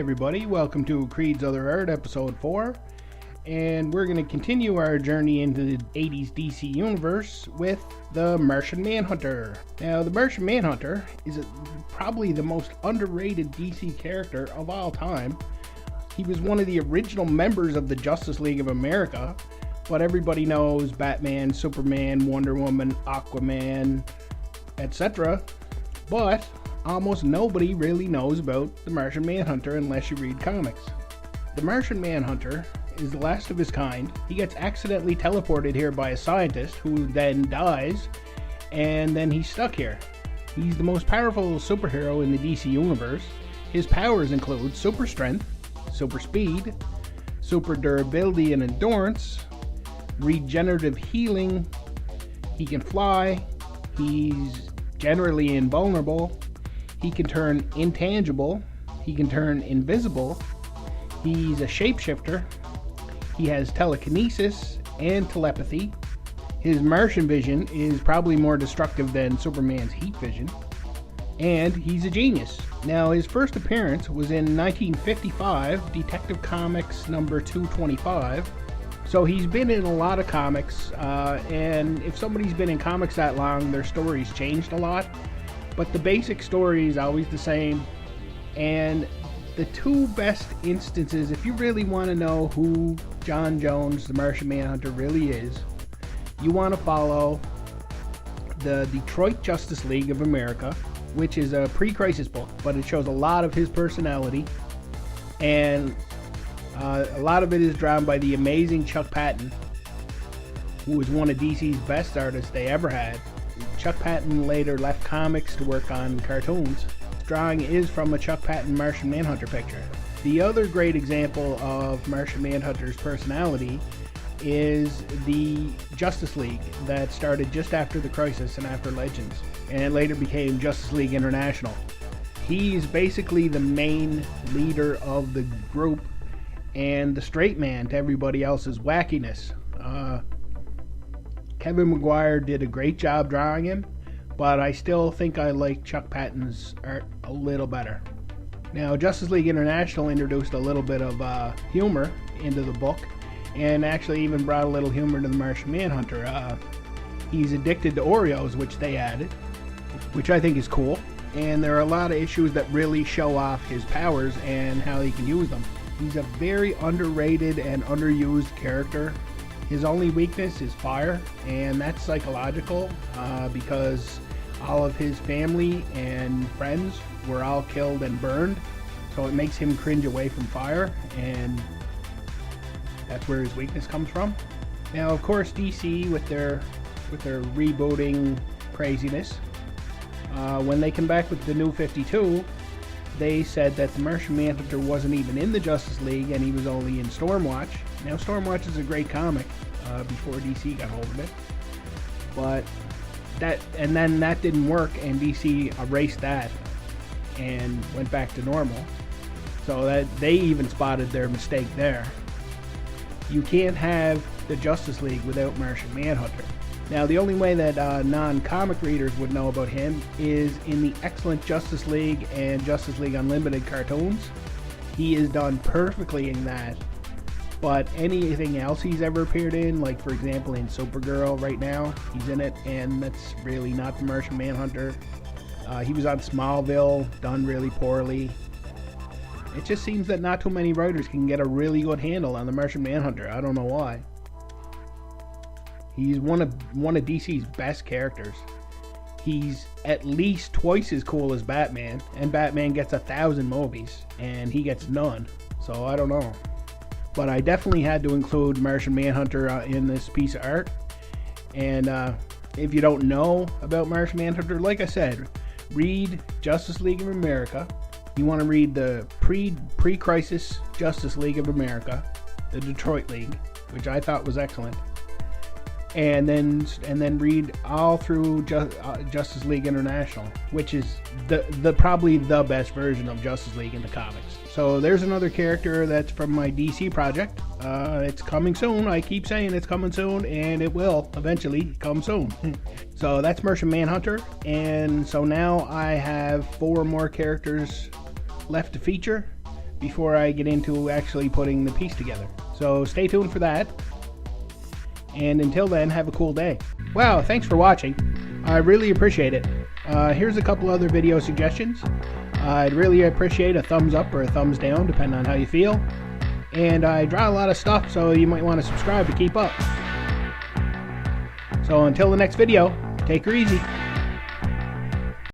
everybody, welcome to Creed's Other Art, episode 4, and we're going to continue our journey into the 80s DC universe with the Martian Manhunter. Now, the Martian Manhunter is probably the most underrated DC character of all time. He was one of the original members of the Justice League of America, but everybody knows Batman, Superman, Wonder Woman, Aquaman, etc., but almost nobody really knows about the Martian Manhunter unless you read comics. The Martian Manhunter is the last of his kind. He gets accidentally teleported here by a scientist who then dies, and then he's stuck here. He's the most powerful superhero in the DC universe. His powers include super strength, super speed, super durability and endurance, regenerative healing, he can fly, he's generally invulnerable, he can turn intangible, he can turn invisible, he's a shapeshifter, he has telekinesis and telepathy, his Martian vision is probably more destructive than Superman's heat vision, and he's a genius. Now, his first appearance was in 1955, Detective Comics number 225, so he's been in a lot of comics, and if somebody's been in comics that long, their story's changed a lot. But the basic story is always the same, and the two best instances, if you really want to know who John Jones, the Martian Manhunter, really is, you want to follow the Detroit Justice League of America, which is a pre-crisis book, but it shows a lot of his personality, and a lot of it is drawn by the amazing Chuck Patton, who was one of DC's best artists they ever had. Chuck Patton later left comics to work on cartoons. This drawing is from a Chuck Patton Martian Manhunter picture. The other great example of Martian Manhunter's personality is the Justice League that started just after the Crisis and after Legends, and later became Justice League International. He's basically the main leader of the group and the straight man to everybody else's wackiness. Kevin McGuire did a great job drawing him, but I still think I like Chuck Patton's art a little better. Now, Justice League International introduced a little bit of humor into the book, and actually even brought a little humor to the Martian Manhunter. He's addicted to Oreos, which they added, which I think is cool, and there are a lot of issues that really show off his powers and how he can use them. He's a very underrated and underused character. His only weakness is fire, and that's psychological because all of his family and friends were all killed and burned, so it makes him cringe away from fire, and that's where his weakness comes from. Now, of course, DC with their rebooting craziness, when they come back with the New 52, they said that the Martian Manhunter wasn't even in the Justice League and he was only in Stormwatch. Now, Stormwatch is a great comic before DC got hold of it, but then that didn't work, and DC erased that and went back to normal. So that they even spotted their mistake there. You can't have the Justice League without Martian Manhunter. Now, the only way that non-comic readers would know about him is in the excellent Justice League and Justice League Unlimited cartoons. He is done perfectly in that. But anything else he's ever appeared in, like for example in Supergirl right now, he's in it, and that's really not the Martian Manhunter. He was on Smallville, done really poorly. It just seems that not too many writers can get a really good handle on the Martian Manhunter. I don't know why. He's one of DC's best characters. He's at least twice as cool as Batman, and Batman gets 1,000 movies, and he gets none. So I don't know. But I definitely had to include Martian Manhunter in this piece of art. And if you don't know about Martian Manhunter, like I said, read Justice League of America. You want to read the pre-crisis Justice League of America, the Detroit League, which I thought was excellent. And then read all through Justice League International, which is the probably the best version of Justice League in the comics. So there's another character that's from my DC project. It's coming soon. I keep saying it's coming soon, and it will eventually come soon. So that's Martian Manhunter, and so now I have 4 more characters left to feature. before I get into actually putting the piece together. So stay tuned for that. And until then, have a cool day. Wow, thanks for watching. I really appreciate it. Here's a couple other video suggestions. I'd really appreciate a thumbs up or a thumbs down, depending on how you feel. And I draw a lot of stuff, so you might want to subscribe to keep up. So until the next video, take her easy.